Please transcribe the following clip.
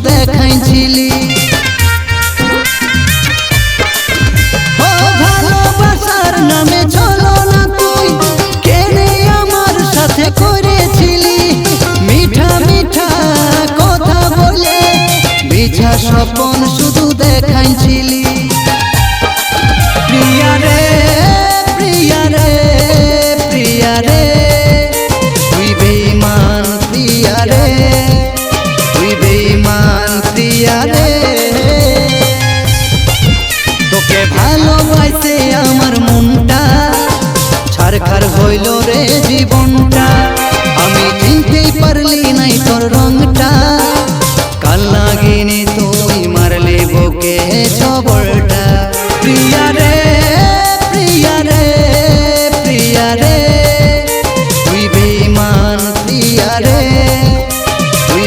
দেখাইছিলি। ও ভালোবাসার নামে চলো না তুই কেনে আমার সাথে করেছিলি মিঠা মিঠা কথা বলে মিঠা স্বপ্ন শুধু দেখাইছিলি। প্রিয়া রে প্রিয়া রে প্রিয়া রে তুই বেঈমান প্রিয়া রে তুই বেঈমান প্রিয়া রে। তোকে ভালোবাসে আমার মনটা ছারখার হইল রে জীবনটা। আমি চিনতেই পারলি নাই তোর রংটা কাল লাগিনি তুই মারলি বুকে ছবলটা। প্রিয়া রে প্রিয়া রে প্রিয়া রে তুই বেঈমান প্রিয়া রে তুই